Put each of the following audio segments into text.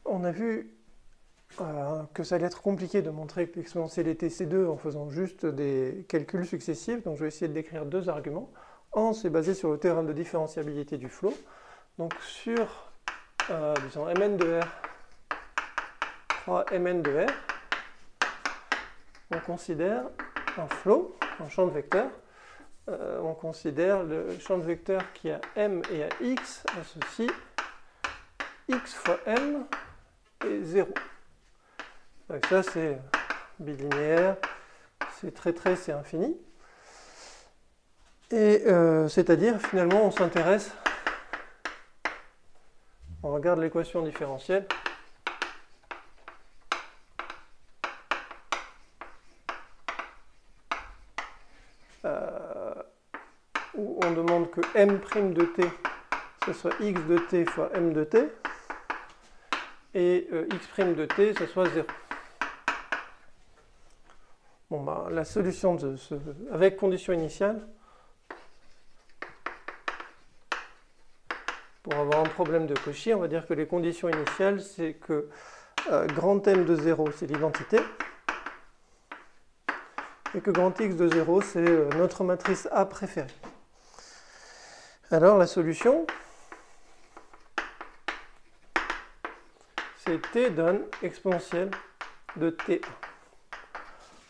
on a vu que ça allait être compliqué de montrer que l'exponentielle était C2 en faisant juste des calculs successifs. Donc je vais essayer de décrire deux arguments. Un, c'est basé sur le théorème de différentiabilité du flow. Donc sur, disons, Mn de R croix Mn de R, on considère un flow, un champ de vecteurs. On considère le champ de vecteurs qui a M et a X associe X fois M et 0. Donc ça c'est bilinéaire, c'est très, c'est infini. Et c'est-à-dire finalement on s'intéresse, on regarde l'équation différentielle. Où on demande que M' de t, ce soit X de t fois M de t, et X' de t, ce soit 0. Bon, bah, la solution de avec condition initiale, pour avoir un problème de Cauchy, on va dire que les conditions initiales, c'est que grand M de 0, c'est l'identité, et que grand X de 0, c'est notre matrice A préférée. Alors la solution, c'est t donne exponentielle de t1.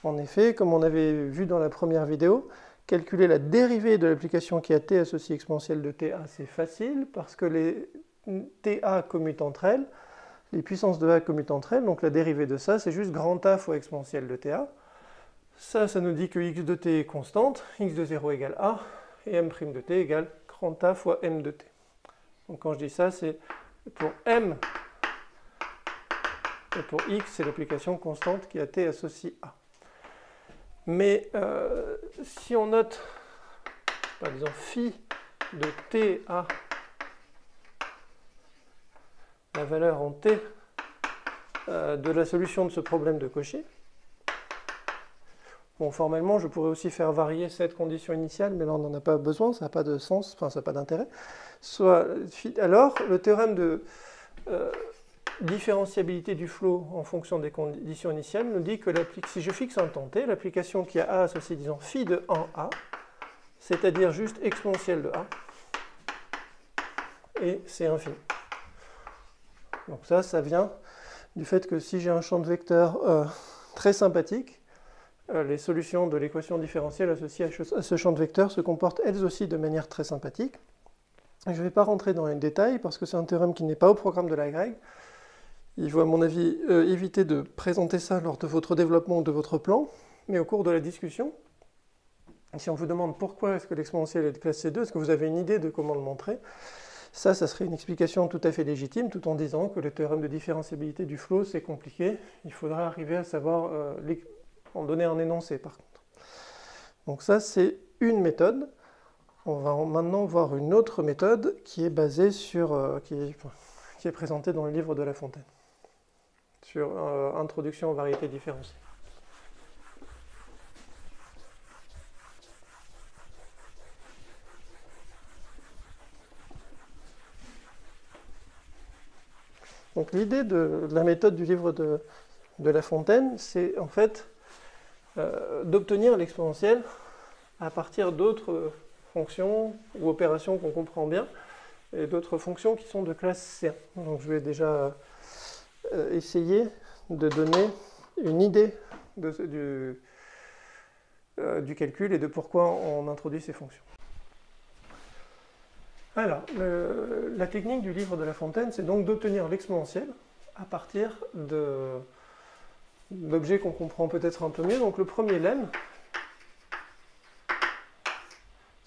En effet, comme on avait vu dans la première vidéo, calculer la dérivée de l'application qui a t associée exponentielle de ta, c'est facile parce que les ta commutent entre elles, les puissances de a commutent entre elles, donc la dérivée de ça, c'est juste grand A fois exponentielle de ta. Ça nous dit que x de t est constante, x de 0 égale a, et m' de t égale grand A fois m de t. Donc quand je dis ça, c'est pour m et pour x, c'est l'application constante qui a t associe a. Mais si on note, par exemple, phi de ta, la valeur en t de la solution de ce problème de Cauchy, bon, formellement, je pourrais aussi faire varier cette condition initiale, mais là, on n'en a pas besoin, ça n'a pas de sens, enfin, ça n'a pas d'intérêt. Alors, le théorème de différentiabilité du flow en fonction des conditions initiales nous dit que si je fixe un temps t, l'application qui a a associée, disons, phi de 1a, c'est-à-dire juste exponentielle de a, et c'est infini. Donc ça vient du fait que si j'ai un champ de vecteurs très sympathique, les solutions de l'équation différentielle associée à ce champ de vecteurs se comportent elles aussi de manière très sympathique. Je ne vais pas rentrer dans les détails parce que c'est un théorème qui n'est pas au programme de la grègue. Il faut à mon avis éviter de présenter ça lors de votre développement ou de votre plan, mais au cours de la discussion, si on vous demande pourquoi est-ce que l'exponentielle est de classe C2, est-ce que vous avez une idée de comment le montrer, ça serait une explication tout à fait légitime, tout en disant que le théorème de différentiabilité du flow, c'est compliqué. Il faudra arriver à savoir en donner un énoncé, par contre. Donc ça, c'est une méthode. On va maintenant voir une autre méthode qui est basée sur... qui est présentée dans le livre de La Fontaine, sur Introduction aux variétés différenciées. Donc l'idée de la méthode du livre de La Fontaine, c'est en fait d'obtenir l'exponentielle à partir d'autres fonctions ou opérations qu'on comprend bien, et d'autres fonctions qui sont de classe C1. Donc je vais déjà essayer de donner une idée du calcul et de pourquoi on introduit ces fonctions. Alors, la technique du livre de La Fontaine, c'est donc d'obtenir l'exponentielle à partir d'objets qu'on comprend peut-être un peu mieux. Donc le premier lemme,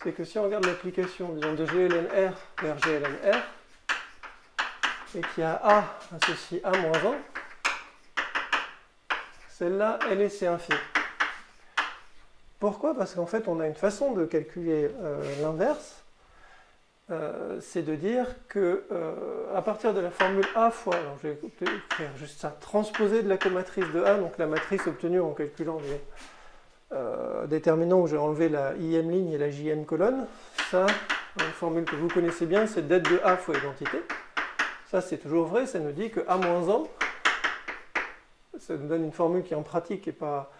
c'est que si on regarde l'application, disons, de gln R vers gln R, et qu'il y a A associé à moins 1, celle-là, elle est C infini. Pourquoi? Parce qu'en fait, on a une façon de calculer l'inverse, c'est de dire que à partir de la formule A fois, alors je vais écrire juste ça, transposée de la comatrice de A, donc la matrice obtenue en calculant les déterminants où j'ai enlevé la IM ligne et la JM colonne, ça, une formule que vous connaissez bien, c'est det de A fois identité. ça c'est toujours vrai, ça nous dit que A-1, ça nous donne une formule qui en pratique n'est pas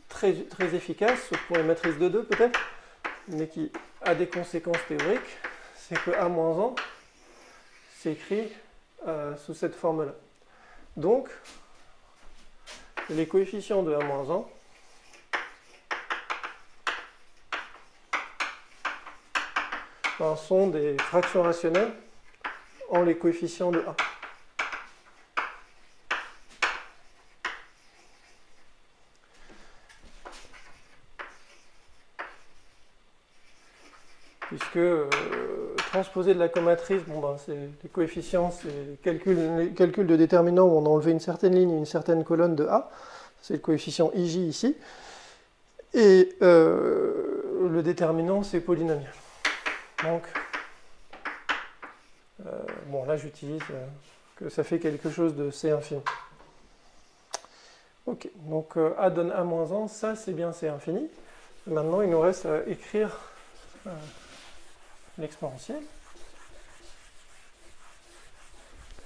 très efficace, sauf pour les matrices de 2 peut-être, mais qui a des conséquences théoriques, c'est que A-1 s'écrit sous cette forme-là. Donc, les coefficients de A-1 sont des fractions rationnelles en les coefficients de A. Puisque transposer de la comatrice, c'est les coefficients, c'est les calculs de déterminants où on a enlevé une certaine ligne et une certaine colonne de A. C'est le coefficient IJ ici. Et le déterminant, c'est polynomial. Donc, là j'utilise que ça fait quelque chose de C infini. Ok, donc A donne A-1, ça c'est bien C infini. Maintenant il nous reste à écrire l'exponentielle.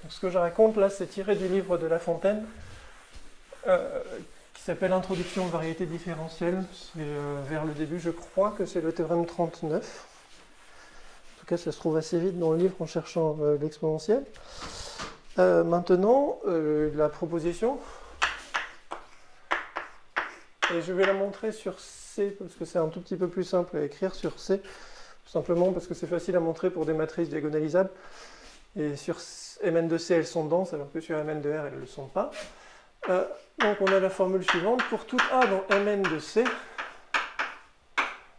Ce que je raconte là, c'est tiré du livre de La Fontaine, qui s'appelle Introduction aux variétés différentielles. C'est vers le début, je crois que c'est le théorème 39. En tout cas, ça se trouve assez vite dans le livre en cherchant l'exponentielle. Maintenant, la proposition, et je vais la montrer sur C, parce que c'est un tout petit peu plus simple à écrire sur C, tout simplement parce que c'est facile à montrer pour des matrices diagonalisables. Et sur Mn de C, elles sont denses, alors que sur Mn de R, elles ne le sont pas. Donc on a la formule suivante. Pour tout A dans Mn de C,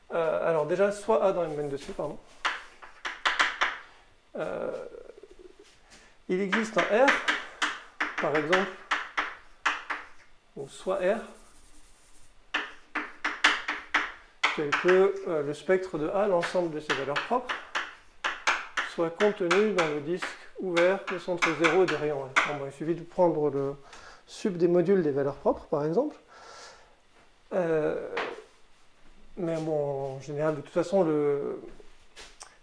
alors déjà, soit A dans Mn de C, pardon. Il existe un R, par exemple, ou soit R, tel que le spectre de A, l'ensemble de ses valeurs propres, soit contenu dans le disque ouvert de centre 0 et de rayon 1. Il suffit de prendre le sub des modules des valeurs propres, par exemple. Mais en général, de toute façon,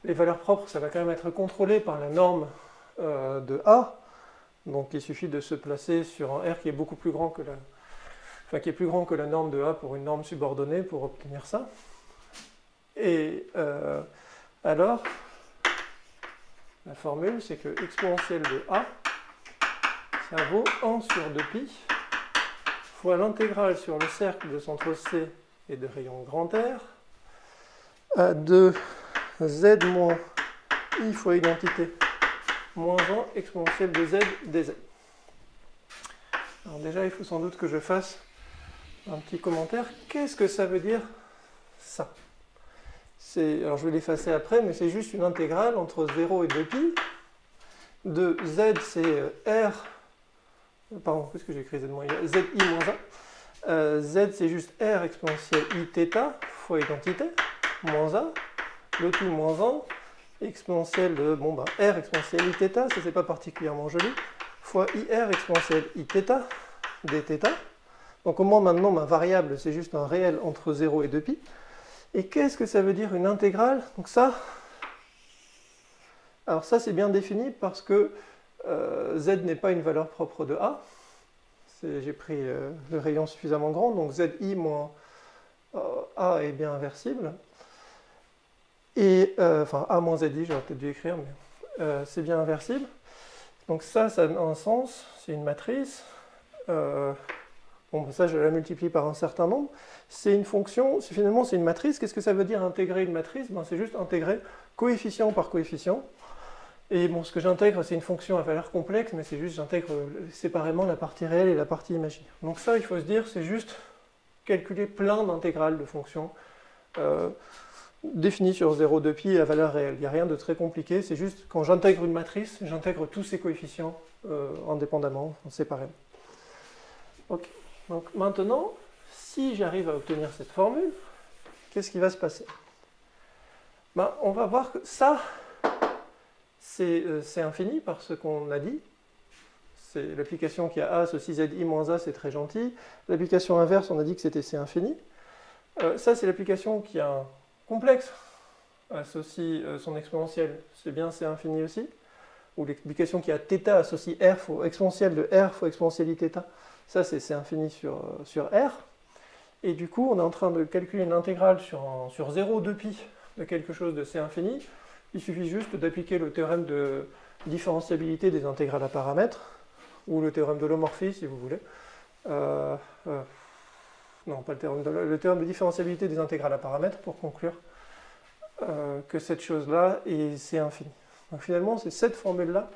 les valeurs propres, ça va quand même être contrôlé par la norme de A. Donc il suffit de se placer sur un R qui est beaucoup plus grand que qui est plus grand que la norme de A pour une norme subordonnée pour obtenir ça. Et alors, la formule, c'est que exponentielle de A, ça vaut 1 sur 2pi fois l'intégrale sur le cercle de centre C et de rayon grand R de Z moins I fois identité moins 1 exponentielle de Z dz. Alors déjà, il faut sans doute que je fasse un petit commentaire. Qu'est-ce que ça veut dire ça? Alors je vais l'effacer après, mais c'est juste une intégrale entre 0 et 2pi. De Z, c'est R. Pardon, qu'est-ce que j'ai écrit Z moins I? ZI moins 1. Z, c'est juste R exponentielle I θ fois identité, moins A. Le tout moins 1, exponentielle de R exponentielle I θ, ça c'est pas particulièrement joli, fois IR exponentielle I θ, dθ. Donc au moins maintenant ma variable c'est juste un réel entre 0 et 2pi. Et qu'est-ce que ça veut dire une intégrale? Donc ça, alors ça c'est bien défini parce que Z n'est pas une valeur propre de A. J'ai pris le rayon suffisamment grand, donc ZI moins A est bien inversible. Et, enfin A moins ZI, j'aurais peut-être dû écrire, mais c'est bien inversible. Donc ça a un sens, c'est une matrice. Ça je la multiplie par un certain nombre. C'est une fonction, finalement c'est une matrice. Qu'est-ce que ça veut dire intégrer une matrice? C'est juste intégrer coefficient par coefficient. Et ce que j'intègre, c'est une fonction à valeur complexe, mais c'est juste j'intègre séparément la partie réelle et la partie imaginaire. Donc ça, il faut se dire, c'est juste calculer plein d'intégrales de fonctions définies sur 0, 2pi à valeur réelle. Il n'y a rien de très compliqué, c'est juste quand j'intègre une matrice, j'intègre tous ses coefficients indépendamment, séparément. Ok. Donc maintenant, si j'arrive à obtenir cette formule, qu'est-ce qui va se passer? On va voir que ça, c'est infini par ce qu'on a dit. C'est l'application qui a A, ceci ZI moins A, c'est très gentil. L'application inverse, on a dit que c'était C infini. Ça, c'est l'application qui a un complexe, associe son exponentielle, c'est bien C infini aussi. ou l'explication qui a θ associe R, faut exponentielle de R fois exponentialité θ, ça c'est C infini sur R. Et du coup, on est en train de calculer une intégrale sur 0,2π de quelque chose de C infini. Il suffit juste d'appliquer le théorème de différenciabilité des intégrales à paramètres, ou le théorème de l'Omorphi, si vous voulez. Non, pas le théorème de différenciabilité des intégrales à paramètres pour conclure que cette chose-là est C infini. Donc finalement, c'est cette formule-là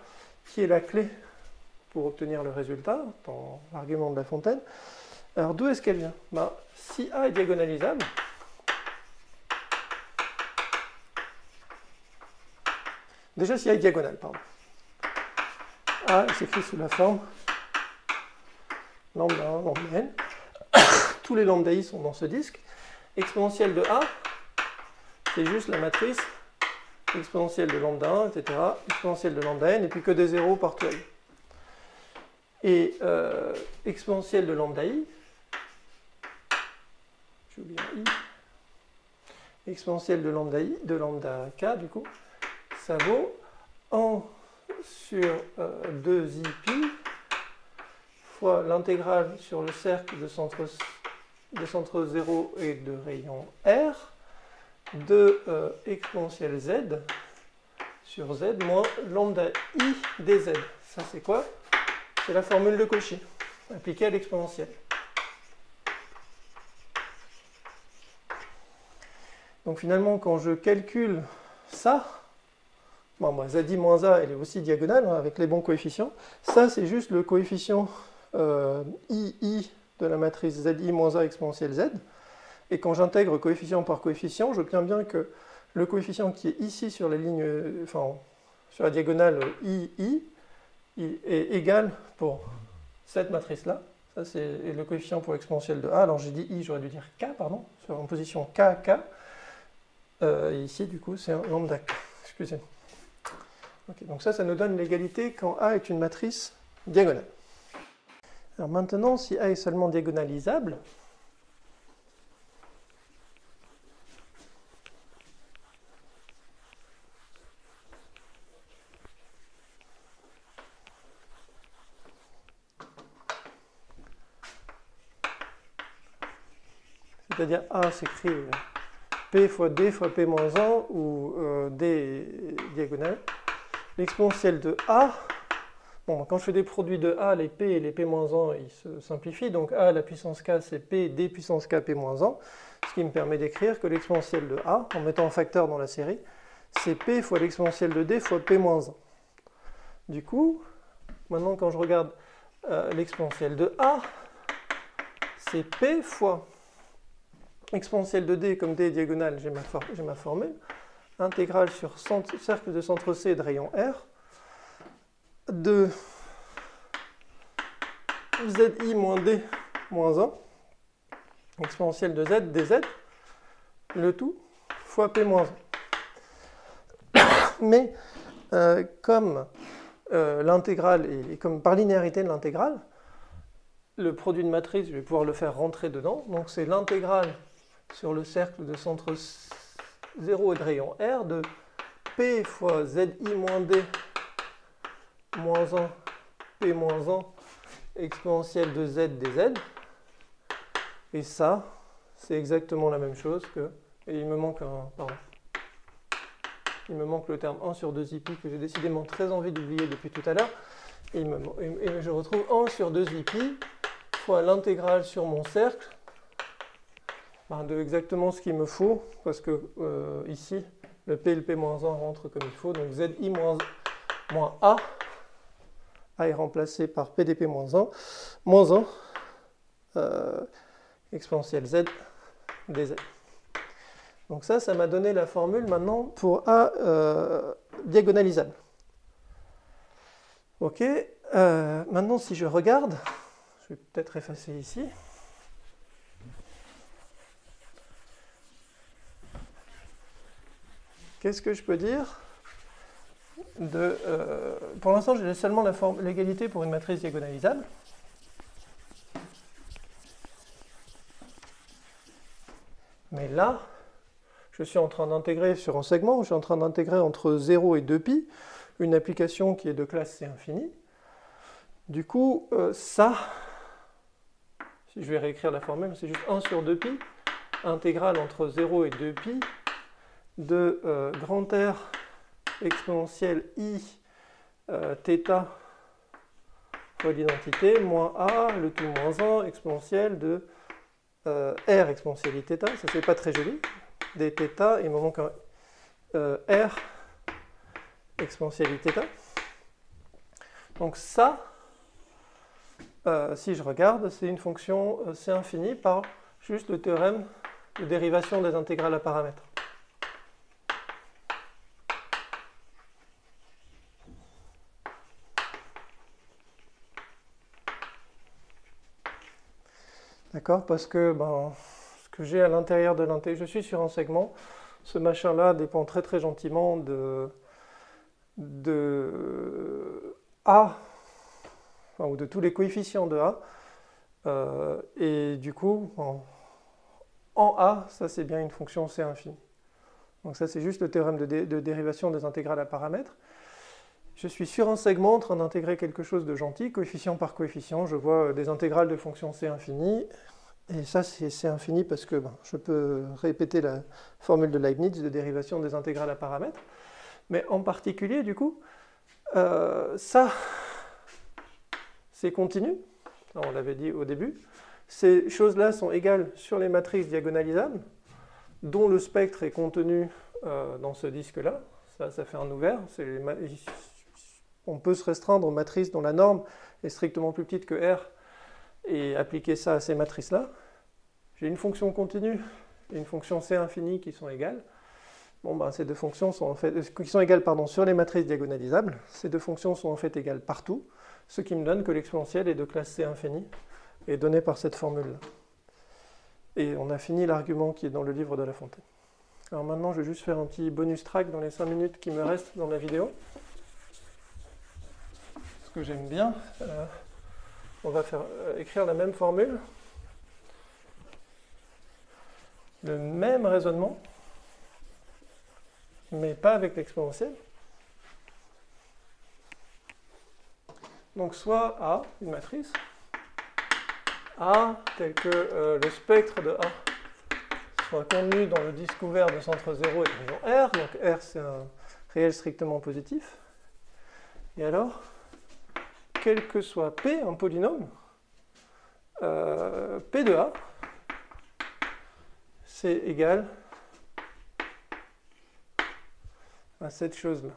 qui est la clé pour obtenir le résultat dans l'argument de La Fontaine. Alors d'où est-ce qu'elle vient? Si A est diagonalisable, déjà si A est diagonale, pardon. A s'écrit sous la forme lambda 1, lambda n. Tous les lambda i sont dans ce disque. Exponentielle de A, c'est juste la matrice exponentielle de lambda 1, etc. Exponentielle de lambda n, et puis que des zéros partout. Et exponentielle de lambda i, j'ai oublié un i, exponentielle de lambda i, de lambda k, du coup, ça vaut 1 sur 2 i pi fois l'intégrale sur le cercle de centre 0 et de rayon R de exponentielle z sur z moins lambda i dz. Ça c'est quoi? C'est la formule de Cauchy, appliquée à l'exponentielle. Donc finalement, quand je calcule ça, zi moins a, elle est aussi diagonale, hein, avec les bons coefficients. Ça, c'est juste le coefficient i de la matrice zi moins a exponentielle z. Et quand j'intègre coefficient par coefficient, j'obtiens bien que le coefficient qui est ici sur la ligne, sur la diagonale i est égal pour cette matrice-là. Ça, c'est le coefficient pour exponentielle de a. Alors j'ai dit i, j'aurais dû dire k, pardon, sur une position k, k. Et ici, du coup, c'est un lambda k. Excusez-moi. Okay, donc ça nous donne l'égalité quand A est une matrice diagonale. Alors maintenant, si A est seulement diagonalisable, c'est-à-dire A s'écrit P fois D fois P moins 1, où D est diagonale. L'exponentielle de A, quand je fais des produits de A, les P et les P moins 1, ils se simplifient. Donc A à la puissance K, c'est P, D puissance K, P moins 1. Ce qui me permet d'écrire que l'exponentielle de A, en mettant un facteur dans la série, c'est P fois l'exponentielle de D fois P moins 1. Du coup, maintenant quand je regarde l'exponentielle de A, c'est P fois exponentielle de D, comme D est diagonale, j'ai ma formule, intégrale sur cercle de centre C et de rayon R, de zi moins D moins 1, exponentielle de Z, dz, le tout, fois P moins 1. Mais comme l'intégrale, et comme par linéarité de l'intégrale, le produit de matrice, je vais pouvoir le faire rentrer dedans. Donc c'est l'intégrale sur le cercle de centre 0 et de rayon R de P fois zi moins D moins 1 P moins 1 exponentielle de Z dz. Et ça, c'est exactement la même chose que... Et il me manque il me manque le terme 1 sur 2 pi que j'ai décidément très envie d'oublier depuis tout à l'heure. Et je retrouve 1 sur 2 pi fois l'intégrale sur mon cercle de exactement ce qu'il me faut, parce que ici, le P et le P moins 1 rentrent comme il faut. Donc zi moins A est remplacé par PDP moins 1, exponentielle Z dz. Donc ça m'a donné la formule maintenant pour A diagonalisable. Ok, maintenant si je regarde, je vais peut-être effacer ici. Qu'est-ce que je peux dire pour l'instant, j'ai seulement l'égalité pour une matrice diagonalisable. Mais là, je suis en train d'intégrer sur un segment, je suis en train d'intégrer entre 0 et 2pi. une application qui est de classe C infini. Du coup, ça, si je vais réécrire la formule, c'est juste 1 sur 2pi, intégrale entre 0 et 2pi, de grand R exponentielle I θ fois l'identité, moins A, le tout moins 1, exponentielle de R exponentielle I θ, ça c'est pas très joli, dθ, il me manque un R exponentielle I θ. Donc ça, si je regarde, c'est une fonction C infini par juste le théorème de dérivation des intégrales à paramètres. D'accord? Parce que ce que j'ai à l'intérieur de l'intégrale, je suis sur un segment, ce machin-là dépend très très gentiment de A, enfin, ou de tous les coefficients de A. Et du coup, en A, ça c'est bien une fonction C infini. Donc ça c'est juste le théorème de dérivation des intégrales à paramètres. Je suis sur un segment en train d'intégrer quelque chose de gentil, coefficient par coefficient, je vois des intégrales de fonctions C infini, et ça c'est C infini parce que je peux répéter la formule de Leibniz de dérivation des intégrales à paramètres, mais en particulier du coup, ça c'est continu, on l'avait dit au début, ces choses-là sont égales sur les matrices diagonalisables, dont le spectre est contenu dans ce disque-là, ça fait un ouvert, on peut se restreindre aux matrices dont la norme est strictement plus petite que R et appliquer ça à ces matrices-là. J'ai une fonction continue et une fonction C infini qui sont égales. Ces deux fonctions sont en fait, qui sont égales sur les matrices diagonalisables. Ces deux fonctions sont en fait égales partout, ce qui me donne que l'exponentielle est de classe C infini et donnée par cette formule-là. Et on a fini l'argument qui est dans le livre de La Fontaine. Alors maintenant, je vais juste faire un petit bonus track dans les 5 minutes qui me restent dans la vidéo. Que j'aime bien, on va écrire la même formule, le même raisonnement, mais pas avec l'exponentielle. Donc soit A, une matrice, A tel que le spectre de A soit contenu dans le disque ouvert de centre 0 et de région R, donc R c'est un réel strictement positif, et alors quel que soit P, un polynôme, P de A, c'est égal à cette chose-là.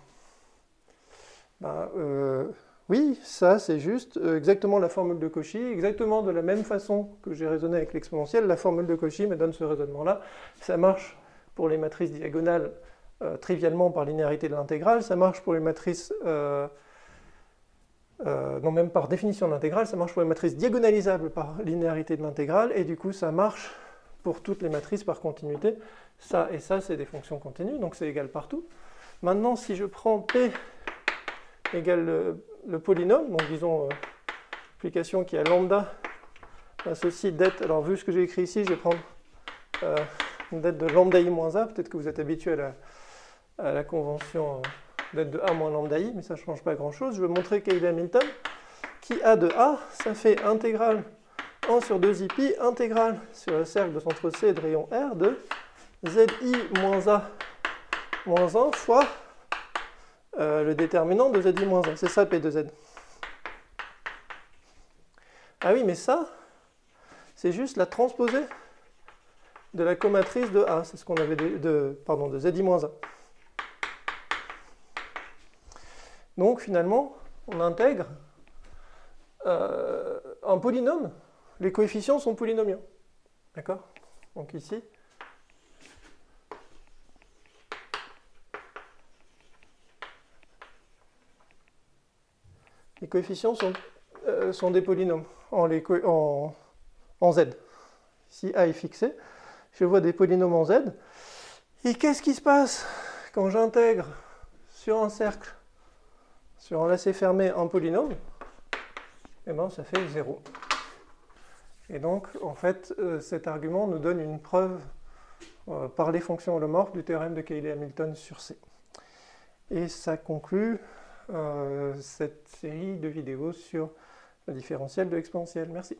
Oui, ça c'est juste exactement la formule de Cauchy, exactement de la même façon que j'ai raisonné avec l'exponentielle, la formule de Cauchy me donne ce raisonnement-là. Ça marche pour les matrices diagonales trivialement par linéarité de l'intégrale, ça marche pour les matrices... non, même par définition de l'intégrale, ça marche pour les matrices diagonalisables par linéarité de l'intégrale, et du coup ça marche pour toutes les matrices par continuité. Ça et ça, c'est des fonctions continues, donc c'est égal partout. Maintenant, si je prends P égale le polynôme, donc disons application qui a lambda associé dette, alors vu ce que j'ai écrit ici, je vais prendre une dette de lambda i moins a, peut-être que vous êtes habitué à la convention dette de A moins lambda I, mais ça ne change pas grand-chose. Je veux montrer Cayley Hamilton, qui a de A, ça fait intégrale 1 sur 2 pi, intégrale sur le cercle de centre C et de rayon R de zi moins A moins 1 fois le déterminant de zi moins 1. C'est ça P de Z. Ah oui, mais ça, c'est juste la transposée de la comatrice de A. C'est ce qu'on avait de zi moins 1. Donc finalement, on intègre un polynôme. Les coefficients sont polynomiaux. D'accord? Donc ici, les coefficients sont des polynômes en Z. Si A est fixé, je vois des polynômes en Z. Et qu'est-ce qui se passe quand j'intègre sur un cercle, sur un lacet fermé, un polynôme? Eh bien, ça fait 0. Et donc, en fait, cet argument nous donne une preuve par les fonctions holomorphes du théorème de Cayley-Hamilton sur C. Et ça conclut cette série de vidéos sur le différentiel de exponentielle. Merci.